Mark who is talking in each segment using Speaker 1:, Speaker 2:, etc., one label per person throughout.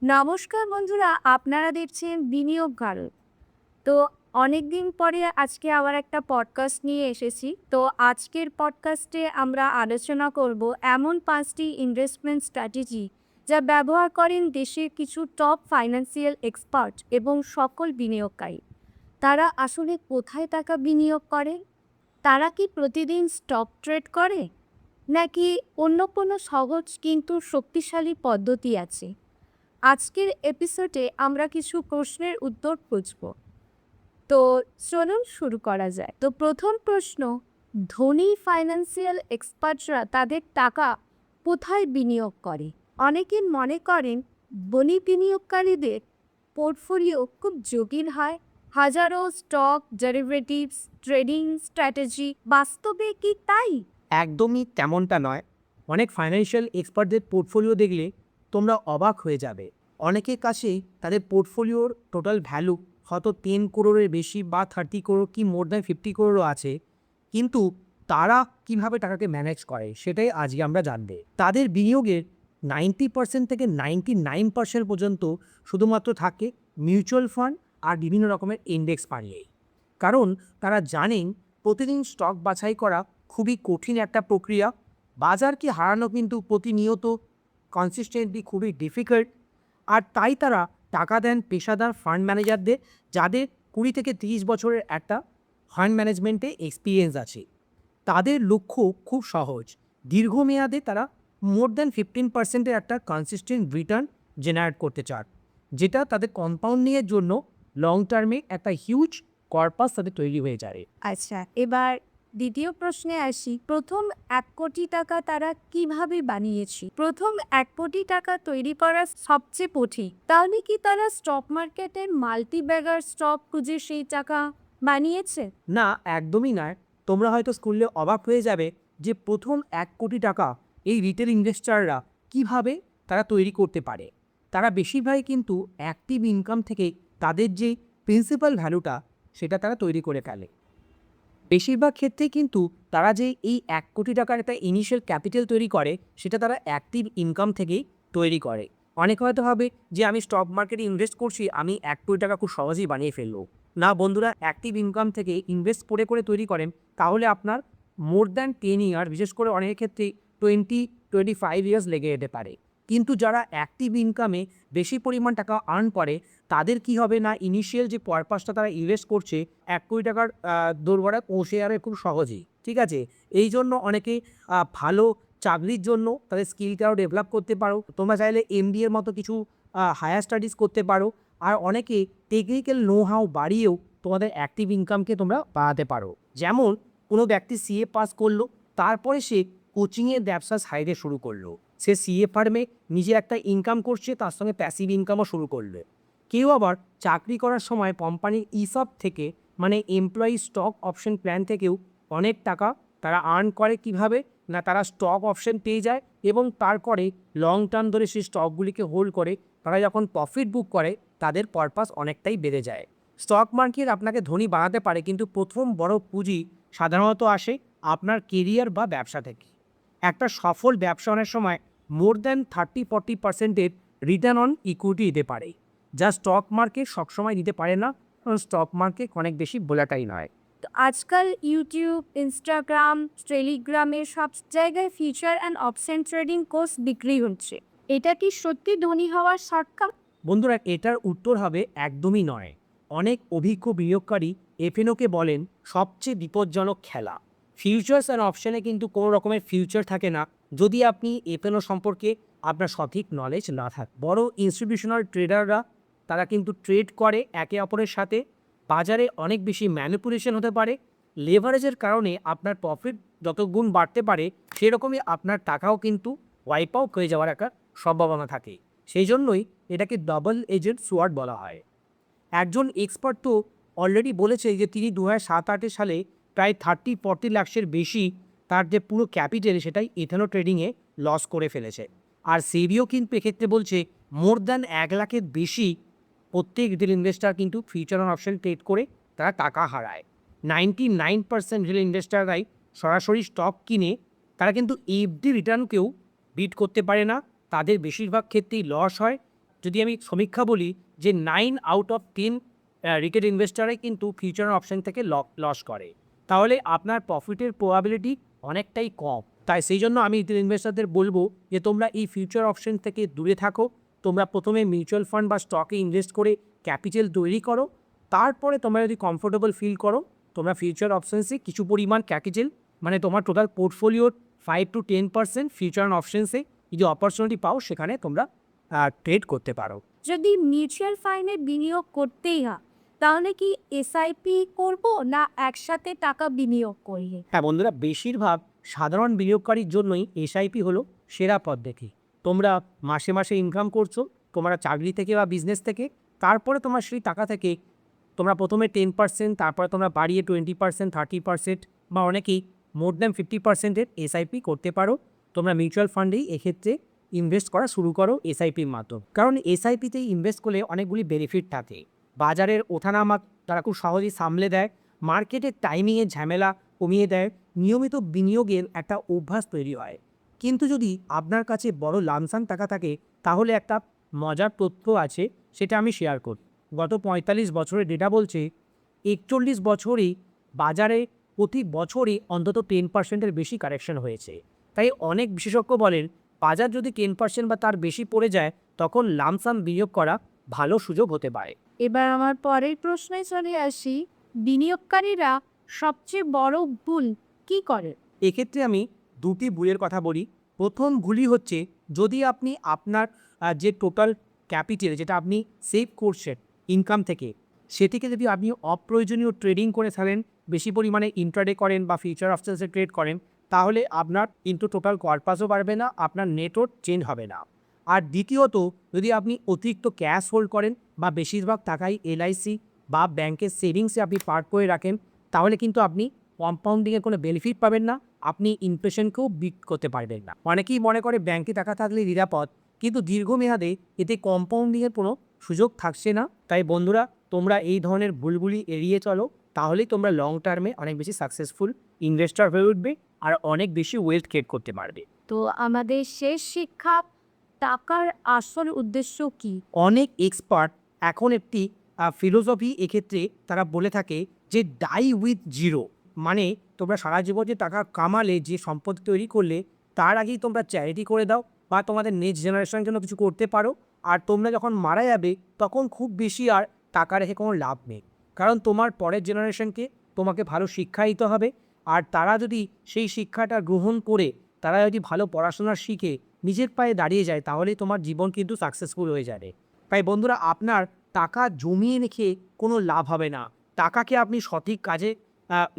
Speaker 1: নমস্কার বন্ধুরা, আপনারা দেখছেন বিনিয়োগ ভারত। তো অনেকদিন পরে আজকে আবার একটা পডকাস্ট নিয়ে এসেছি। তো আজকের পডকাস্টে আমরা আলোচনা করব এমন 5টি ইনভেস্টমেন্ট স্ট্র্যাটেজি যা ব্যবহার করেন দেশের কিছু টপ ফাইন্যান্সিয়াল এক্সপার্ট এবং সকল বিনিয়োগকারী। তারা আসলে কোথায় টাকা বিনিয়োগ করে? তারা কি প্রতিদিন স্টক ট্রেড করে, নাকি অন্য কোনো সহজ কিন্তু শক্তিশালী পদ্ধতি আছে? আজকের এপিসোডে আমরা কিছু প্রশ্নের উত্তর খুঁজব। তো চলুন শুরু করা যায়। তো প্রথম প্রশ্ন, ধনী ফাইন্যান্সিয়াল এক্সপার্টরা তাদের টাকা কোথায় বিনিয়োগ করে? অনেকে মনে করেন ধনী বিনিয়োগকারীদের পোর্টফোলিও খুব জটিল হয়, হাজারো স্টক, ডেরিভেটিভস, ট্রেডিং স্ট্র্যাটেজি। বাস্তবে কি তাই?
Speaker 2: একদমই তেমনটা নয়। অনেক ফাইন্যান্সিয়াল এক্সপার্টদের পোর্টফোলিও দেখলে তোমরা অবাক হয়ে যাবে। অনেকের কাছে তাদের পোর্টফোলিওর টোটাল ভ্যালু হয়তো 10 করোড়ের বেশি বা 30 করোড় কি মোর দ্যান 50 করোড়ও আছে, কিন্তু তারা কিভাবে টাকাকে ম্যানেজ করে সেটাই আজকে আমরা জানবে। তাদের বিনিয়োগের 90% থেকে 99% পর্যন্ত শুধুমাত্র থাকে মিউচুয়াল ফান্ড আর বিভিন্ন রকমের ইন্ডেক্স ফান্ডে। কারণ তারা জানেন প্রতিদিন স্টক বাছাই করা খুবই কঠিন একটা প্রক্রিয়া। বাজারকে হারানো কিন্তু প্রতিনিয়ত কনসিস্টেন্টলি খুবই ডিফিকাল্ট। আর তাই তারা টাকা দেন পেশাদার ফান্ড ম্যানেজারদের, যাদের 20 থেকে 30 বছরের একটা ফান্ড ম্যানেজমেন্টে এক্সপিরিয়েন্স আছে। তাদের লক্ষ্য খুব সহজ, দীর্ঘমেয়াদে তারা মোর দ্যান 15%-এর একটা কনসিস্টেন্ট রিটার্ন জেনারেট করতে চান, যেটা তাদের কম্পাউন্ডিংয়ের জন্য লং টার্মে একটা হিউজ কর্পাস তাদের তৈরি হয়ে যায়।
Speaker 1: আচ্ছা, এবার দ্বিতীয় প্রশ্নে আসি। প্রথম 1 কোটি টাকা তারা কিভাবে বানিয়েছে? প্রথম 1 কোটি টাকা তৈরি করা সবচেয়ে কঠিন। তাহলে কি তারা স্টক মার্কেটের মাল্টি ব্যাগার স্টক খুঁজে সেই টাকা বানিয়েছে?
Speaker 2: না, একদমই নয়। তোমরা হয়তো স্কুলে অবাক হয়ে যাবে যে প্রথম 1 কোটি টাকা এই রিটেল ইনভেস্টাররা কিভাবে তারা তৈরি করতে পারে। তারা বেশিরভাগই কিন্তু অ্যাক্টিভ ইনকাম থেকে তাদের যে প্রিন্সিপাল ভ্যালুটা সেটা তারা তৈরি করে ফেলে। বেশিরভাগ ক্ষেত্রেই কিন্তু তারা যে এই 1 কোটি টাকার একটা ইনিশিয়াল ক্যাপিটাল তৈরি করে সেটা তারা অ্যাক্টিভ ইনকাম থেকেই তৈরি করে। অনেকে হয়তো ভাবে যে আমি স্টক মার্কেটে ইনভেস্ট করছি, আমি 1 কোটি টাকা খুব সহজেই বানিয়ে ফেলবো। না বন্ধুরা, অ্যাক্টিভ ইনকাম থেকে ইনভেস্ট করে তৈরি করেন তাহলে আপনার মোর দ্যান 10 ইয়ার, বিশেষ করে অনেকের ক্ষেত্রে 20-25 ইয়ার্স লেগে যেতে পারে। কিন্তু যারা অ্যাক্টিভ ইনকামে বেশি পরিমাণ টাকা আর্ন করে তাদের কি হবে না, ইনিশিয়াল যে পারপাসটা তারা ইনভেস্ট করছে 1 কোটি টাকার দোরগোড়ায় পৌঁছে যাবে খুব সহজেই। ঠিক আছে, এই জন্য অনেকে ভালো চাকরির জন্য তাদের স্কিলটাও ডেভেলপ করতে পারো। তোমরা চাইলে এমবিএ এর মতো কিছু হায়ার স্টাডিজ করতে পারো। আর অনেকে টেকনিক্যাল নো হাউ বাড়িয়েও তোমাদের অ্যাক্টিভ ইনকামকে তোমরা বাড়াতে পারো। যেমন কোনো ব্যক্তি সিএ পাস করলো, তারপরে সে কোচিংয়ের ব্যবসা সাইডে শুরু করলো। সে সিএ ফার্মে নিজে একটা ইনকাম করছে, তার সঙ্গে প্যাসিভ ইনকামও শুরু করলো। কেউ আবার চাকরি করার সময় কোম্পানির ইসব থেকে, মানে এমপ্লয়ি স্টক অপশন প্ল্যান থেকেও অনেক টাকা তারা আর্ন করে। কিভাবে না, তারা স্টক অপশন পেয়ে যায় এবং তারপরে লং টার্ম ধরে সেই স্টকগুলিকে হোল্ড করে। তারা যখন প্রফিট বুক করে তাদের পারপাস অনেকটাই বেড়ে যায়। স্টক মার্কেট আপনাকে ধনী বানাতে পারে, কিন্তু প্রথম বড় পুঁজি সাধারণত আসে আপনার কেরিয়ার বা ব্যবসা থেকে। একটা সফল ব্যবসা অনেক সময় মোর দ্যান 30-40%-এর রিটার্ন অন ইকুইটি দিতে পারে, যা স্টক মার্কেট সবসময় দিতে পারে না, কারণ স্টক মার্কেট অনেক বেশি ভোলাটাইল হয়।
Speaker 1: তো আজকাল ইউটিউব, ইনস্টাগ্রাম, টেলিগ্রামে সব জায়গায় future and option trading course বিক্রি হচ্ছে। এটা কি সত্যি ধনী হওয়ার শর্টকাট?
Speaker 2: বন্ধুরা, এটার উত্তর হবে একদমই নয়। অনেক অভিজ্ঞ বিনিয়োগকারী এফএনওকে বলেন সবচেয়ে বিপজ্জনক খেলা। ফিউচার্স অ্যান্ড অপশনে কিন্তু কোনো রকমের ফিউচার থাকে না যদি আপনি এফএনও সম্পর্কে আপনার সঠিক নলেজ না থাকে। বড় ইনস্টিটিউশনাল ট্রেডাররা তারা কিন্তু ট্রেড করে একে অপরের সাথে। বাজারে অনেক বেশি ম্যানিপুলেশন হতে পারে। লেভারেজের কারণে আপনার প্রফিট যত গুণ বাড়তে পারে সেরকমই আপনার টাকাও কিন্তু ওয়াইপ আউট হয়ে যাওয়ার একটা সম্ভাবনা থাকে। সেই জন্যই এটাকে ডাবল এজেড সোয়ার্ড বলা হয়। একজন এক্সপার্ট তো অলরেডি বলেছে যে তিনি 2007-08 সালে প্রায় 30-40 লাখের বেশি তার যে পুরো ক্যাপিটাল সেটাই ইথেনো ট্রেডিংয়ে লস করে ফেলেছে। আর সেবিও কিন্তু এক্ষেত্রে বলছে মোর দ্যান 1 লাখের বেশি প্রত্যেক রিটেল ইনভেস্টার কিন্তু ফিউচার অন অপশন ট্রেড করে তারা টাকা হারায়। 99% রিটেল ইনভেস্টাররাই সরাসরি স্টক কিনে, তারা কিন্তু এফডি রিটার্নকেও বিট করতে পারে না। তাদের বেশিরভাগ ক্ষেত্রেই লস হয়। যদি আমি সমীক্ষা বলি যে 9 আউট অফ 10 রিটেল ইনভেস্টরে কিন্তু ফিউচার অপশন থেকে লস করে, তাহলে আপনার প্রফিটের প্রবাবিলিটি অনেকটাই কম। তাই সেই জন্য আমি রিটেল ইনভেস্টরদের বলবো যে তোমরা এই ফিউচার অপশন থেকে দূরে থাকো। তোমরা প্রথমে মিউচুয়াল ফান্ড বা স্টকে ইনভেস্ট করে ক্যাপিটাল তৈরি করো, তারপরে তোমরা যদি কমফোর্টেবল ফিল করো তোমরা ফিউচার অপশনসে কিছু পরিমাণ ক্যাপিটাল, মানে তোমার টোটাল পোর্টফোলিওর 5 to 10% ফিউচার অপশনসে যদি অপরচুনিটি পাও সেখানে তোমরা ট্রেড করতে পারো।
Speaker 1: যদি মিউচুয়াল ফান্ডে বিনিয়োগ করতেই হয় তাহলে কি এসআইপি করব না একসাথে টাকা বিনিয়োগ করি?
Speaker 2: হ্যাঁ বন্ধুরা, বেশিরভাগ সাধারণ বিনিয়োগকারীর জন্যই এসআইপি হলো সেরা পদ্ধতি। তোমরা মাসে মাসে ইনকাম করছো, তোমরা চাকরি থেকে বা বিজনেস থেকে, তারপরে তোমার সেই টাকা থেকে তোমরা প্রথমে 10%, তারপরে তোমরা বাড়িয়ে 20%, 30% বা অনেকেই মোর দ্যান 50%-এর এসআইপি করতে পারো। তোমরা মিউচুয়াল ফান্ডেই এক্ষেত্রে ইনভেস্ট করা শুরু করো এসআইপির মাধ্যমে, কারণ এসআইপিতেই ইনভেস্ট করলে অনেকগুলি বেনিফিট থাকে। বাজারের ওঠানামা তারা খুব সহজেই সামলে দেয়, মার্কেটের টাইমিংয়ের ঝামেলা কমিয়ে দেয়, নিয়মিত বিনিয়োগের একটা অভ্যাস তৈরি হয়। কিন্তু যদি আপনার কাছে বড় লামসাম টাকা থাকে তাহলে একটা মজার তথ্য আছে, সেটা আমি শেয়ার করি। গত 45 বছরের ডেটা বলছে 41 বছরেই বাজারে প্রতি বছরই অন্তত 10%-এর বেশি কারেকশন হয়েছে। তাই অনেক বিশেষজ্ঞ বলেন বাজার যদি 10% বা তার বেশি পড়ে যায় তখন লামসাম বিনিয়োগ করা ভালো সুযোগ হতে পারে।
Speaker 1: এবার আমার পরের প্রশ্নে চলে আসি, বিনিয়োগকারীরা সবচেয়ে বড় ভুল কি করে?
Speaker 2: এক্ষেত্রে আমি দুটি ভুলের কথা বলি। প্রথম ভুলই হচ্ছে যদি আপনি আপনার যে টোটাল ক্যাপিটাল যেটা আপনি সেভ করছেন ইনকাম থেকে, সেটিকে যদি আপনি অপ্রয়োজনীয় ট্রেডিং করে ফেলেন, বেশি পরিমাণে ইন্ট্রাডে করেন বা ফিউচার অপশনসে ট্রেড করেন, তাহলে আপনার কিন্তু টোটাল কর্পাসও বাড়বে না, আপনার নেটও চেঞ্জ হবে না। আর দ্বিতীয়ত, যদি আপনি অতিরিক্ত ক্যাশ হোল্ড করেন বা বেশিরভাগ টাকাই এলআইসি বা ব্যাংকের সেভিংসে আপনি পার্ক করে রাখেন, তাহলে কিন্তু আপনি কম্পাউন্ডিংয়ের কোনো বেনিফিট পাবেন না, আপনি ইনফ্লেশনকেও বিট করতে পারবেন না। অনেকেই মনে করে ব্যাংকে টাকা থাকলে নিরাপদ, কিন্তু দীর্ঘমেয়াদে এতে কম্পাউন্ডিংয়ের কোনো সুযোগ থাকছে না। তাই বন্ধুরা, তোমরা এই ধরনের ভুলগুলি এড়িয়ে চলো, তাহলেই তোমরা লং টার্মে অনেক বেশি সাকসেসফুল ইনভেস্টর হয়ে উঠবে আর অনেক বেশি ওয়েলথ ক্রিয়েট করতে পারবে।
Speaker 1: তো আমাদের শেষ শিক্ষা, টাকার আসল উদ্দেশ্য কি?
Speaker 2: অনেক এক্সপার্ট এখন একটি ফিলোসফি এক্ষেত্রে তারা বলে থাকে যে ডাই উইথ জিরো, মানে তোমরা সারা জীবন যে টাকা কামালে, যে সম্পদ তৈরি করলে, তার আগেই তোমরা চ্যারিটি করে দাও বা তোমাদের নেক্সট জেনারেশনের জন্য কিছু করতে পারো। আর তোমরা যখন মারা যাবে তখন খুব বেশি আর টাকা রেখে কোনো লাভ নেই, কারণ তোমার পরের জেনারেশনকে তোমাকে ভালো শিক্ষা দিতে হবে। আর তারা যদি সেই শিক্ষাটা গ্রহণ করে তারা যদি ভালো পড়াশোনা শিখে নিজের পায়ে দাঁড়িয়ে যায়, তাহলে তোমার জীবন কিন্তু সাকসেসফুল হয়ে যাবে। তাই বন্ধুরা, আপনার টাকা জমিয়ে রেখে কোনো লাভ হবে না। টাকাকে আপনি সঠিক কাজে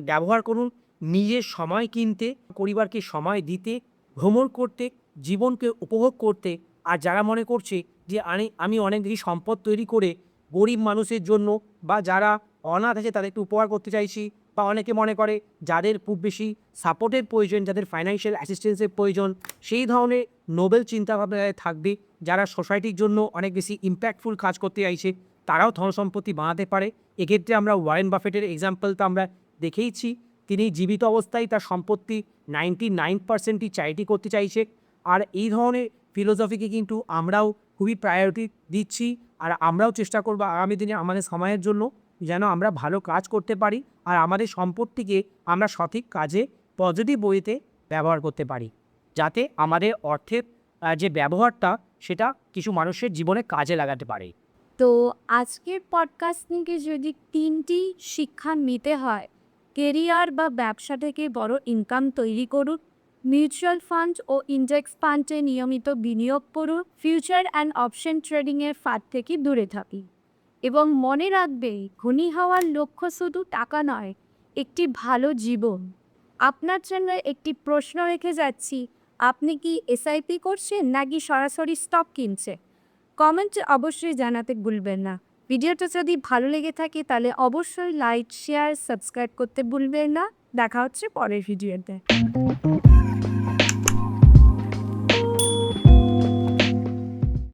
Speaker 2: ব্যবহার করুন, নিজের সময় কিনতে, পরিবারকে সময় দিতে, ভ্রমণ করতে, জীবনকে উপভোগ করতে। আর যারা মনে করছে যে আমি অনেক বেশি সম্পদ তৈরি করে গরিব মানুষের জন্য বা যারা অনাথ আছে তাদেরকে উপকার করতে চাইছি, বা অনেকে মনে করে যাদের খুব বেশি সাপোর্টের প্রয়োজন, যাদের ফাইন্যান্সিয়াল অ্যাসিস্ট্যান্সের প্রয়োজন, সেই ধরনের নোবেল চিন্তাভাবনায় থাকবে, যারা সোসাইটির জন্য অনেক বেশি ইম্প্যাক্টফুল কাজ করতে চাইছে, তারাও ধন সম্পত্তি বানাতে পারে। এক্ষেত্রে আমরা ওয়ারেন বাফেটের এক্সাম্পল তো আমরা দেখেইছি। তিনি জীবিত অবস্থায় তার সম্পত্তি 99%ই চ্যারিটি করতে চাইছে। আর এই ধরনের ফিলোসফিকে কিন্তু আমরাও খুবই প্রায়োরিটি দিচ্ছি। আর আমরাও চেষ্টা করব আগামী দিনে আমাদের সময়ের জন্য যেন আমরা ভালো কাজ করতে পারি আর আমাদের সম্পত্তিকে আমরা সঠিক কাজে পজিটিভ ওয়েতে ব্যবহার করতে পারি, যাতে আমাদের অর্থের যে ব্যবহারটা সেটা কিছু মানুষের জীবনে কাজে লাগাতে পারে।
Speaker 1: তো আজকের পডকাস্ট থেকে যদি 3টি শিক্ষা নিতে হয়, কেরিয়ার বা ব্যবসা থেকে বড় ইনকাম তৈরি করুন, মিউচুয়াল ফান্ড ও ইন্ডেক্স ফান্ডে নিয়মিত বিনিয়োগ করুন, ফিউচার অ্যান্ড অপশন ট্রেডিংয়ের ফাঁদ থেকে দূরে থাকি, এবং মনে রাখবে ধনী হওয়ার লক্ষ্য শুধু টাকা নয়, একটি ভালো জীবন। আপনার জন্য একটি প্রশ্ন রেখে যাচ্ছি, আপনি কি এসআইপি করছেন নাকি সরাসরি স্টক কিনছে? কমেন্টে অবশ্যই জানাতে ভুলবেন না। ভিডিওটা যদি ভালো লেগে থাকে তাহলে অবশ্যই লাইক, শেয়ার, সাবস্ক্রাইব করতে ভুলবেন না। দেখা হচ্ছে পরের ভিডিওতে।